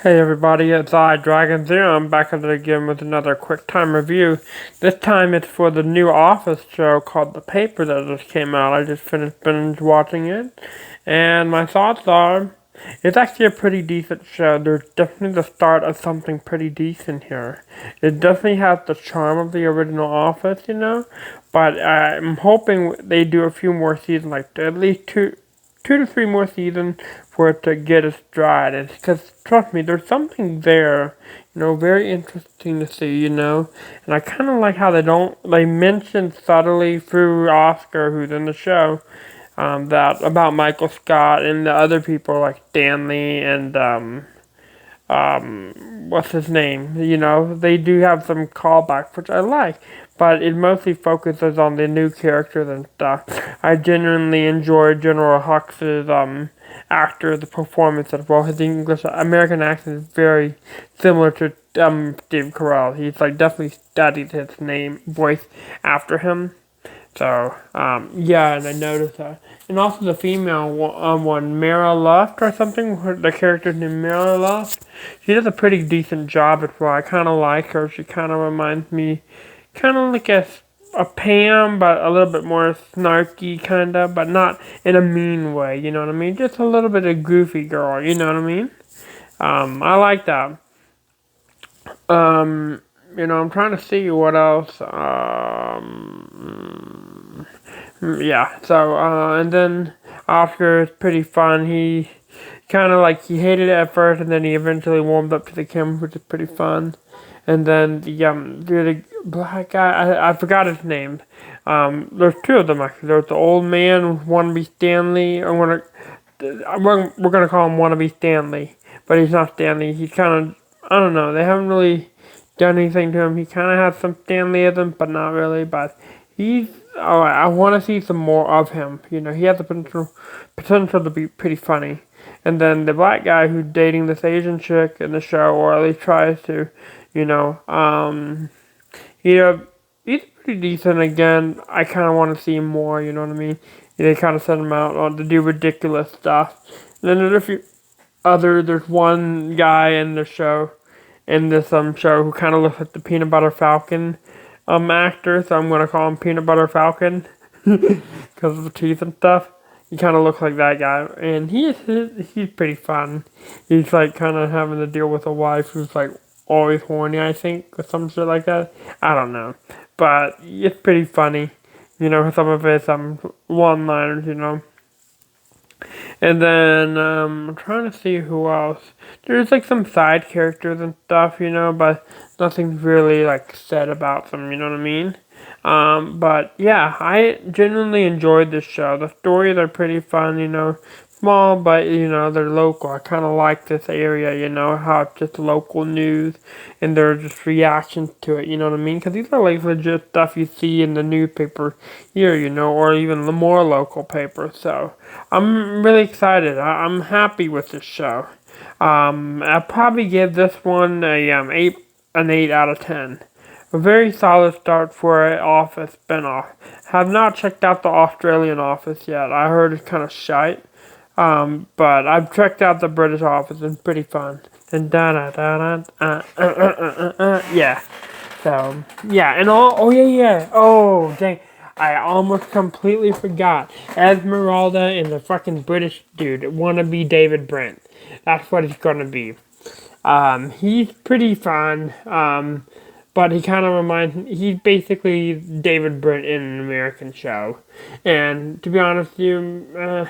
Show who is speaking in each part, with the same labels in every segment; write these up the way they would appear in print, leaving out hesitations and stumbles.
Speaker 1: Hey everybody, it's I, Dragon Zero. I'm back at it again with another Quicktime review. This time it's for the new Office show called The Paper that just came out. I just finished binge watching it, and my thoughts are, it's actually a pretty decent show. There's definitely the start of something pretty decent here. It definitely has the charm of the original Office, but I'm hoping they do a few more seasons, like at least two to three more seasons for it to get its stride. Because trust me, there's something there, very interesting to see. And I kind of like how they mention subtly through Oscar, who's in the show, that about Michael Scott and the other people like Stanley and what's his name? They do have some callbacks, which I like, but it mostly focuses on the new characters and stuff. I genuinely enjoy General Hux's actor, the performance as well. His English American accent is very similar to Steve Carell. He's like definitely studied his voice after him. So, yeah, and I noticed that. And also the female one, Mara Luft or something, the character's named Mara Luft. She does a pretty decent job at well. I kind of like her. She kind of reminds me, kind of like a Pam, but a little bit more snarky, kind of, but not in a mean way, you know what I mean? Just a little bit of goofy girl, you know what I mean? I like that. I'm trying to see what else. Yeah. So, and then Oscar is pretty fun. He kind of like he hated it at first, and then he eventually warmed up to the camera, which is pretty fun. And then the black guy, I forgot his name. There's two of them actually. There's the old man, wannabe Stanley. We're gonna call him wannabe Stanley, but he's not Stanley. He's kind of, I don't know. They haven't really done anything to him. He kind of has some Stanleyism, but not really. But he's alright. I want to see some more of him. He has the potential to be pretty funny. And then the black guy who's dating this Asian chick in the show, or at least tries to, you know, um, he, he's pretty decent. Again, I kind of want to see more. You know what I mean? They kind of send him out to do ridiculous stuff. And then there's a few there's one guy in this show who kind of looks like the Peanut Butter Falcon actor, so I'm gonna call him Peanut Butter Falcon because of the teeth and stuff. He kind of looks like that guy, and he's pretty fun. He's like kind of having to deal with a wife who's like always horny, I think, or some shit like that. I don't know, but it's pretty funny. Some of his one-liners. And then I'm trying to see who else. There's like some side characters and stuff, but nothing's really like said about them. You know what I mean? But yeah, I genuinely enjoyed this show. The stories are pretty fun. Small, but they're local. I kind of like this area, how it's just local news and there's just reactions to it, you know what I mean? Because these are like legit stuff you see in the newspaper here, or even the more local paper. So I'm really excited. I'm happy with this show. I'll probably give this one an 8 out of 10. A very solid start for an Office spinoff. Have not checked out the Australian Office yet. I heard it's kind of shite. But I've checked out the British Office and it's pretty fun. And yeah. So yeah, and yeah. Oh dang, I almost completely forgot. Esmeralda and the fucking British dude wanna be David Brent. That's what he's gonna be. He's pretty fun. But he kind of he's basically David Brent in an American show. And to be honest with you,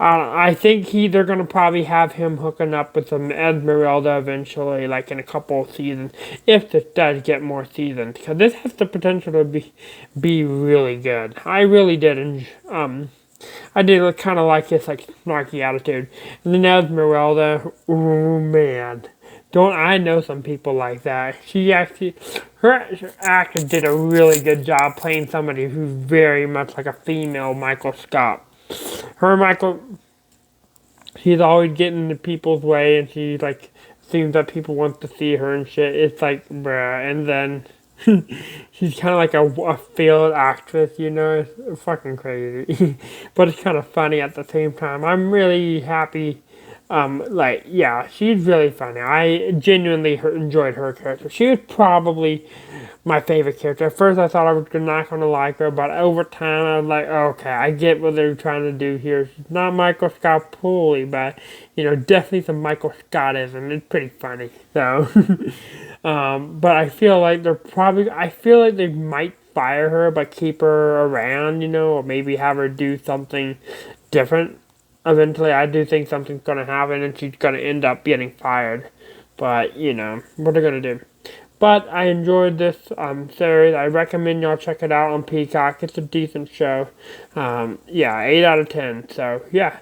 Speaker 1: I think they're gonna probably have him hooking up with some Esmeralda eventually, like in a couple of seasons, if this does get more seasons, because this has the potential to be really good. I really did, I did kind of like his like snarky attitude, and then Esmeralda, oh man. Don't I know some people like that? Her actor did a really good job playing somebody who's very much like a female Michael Scott. Michael, she's always getting in people's way, and she like seems that people want to see her and shit. It's like, bruh, and then she's kind of like a failed actress. It's fucking crazy, but it's kind of funny at the same time. I'm really happy Like, yeah, she's really funny. I genuinely enjoyed her character. She was probably my favorite character. At first, I thought I was not going to like her, but over time, I was like, okay, I get what they're trying to do here. She's not Michael Scott Pooley, but, definitely some Michael Scottism. It's pretty funny. So, but I feel like they might fire her, but keep her around, or maybe have her do something different. Eventually, I do think something's going to happen and she's going to end up getting fired. But, what are going to do? But I enjoyed this series. I recommend y'all check it out on Peacock. It's a decent show. Yeah, 8 out of 10. So, yeah.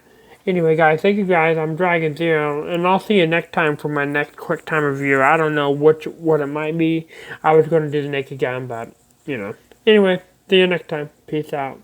Speaker 1: Anyway, guys, thank you guys. I'm Dragon Zero, and I'll see you next time for my next Quicktime review. I don't know what it might be. I was going to do the Naked Gun, but, Anyway, see you next time. Peace out.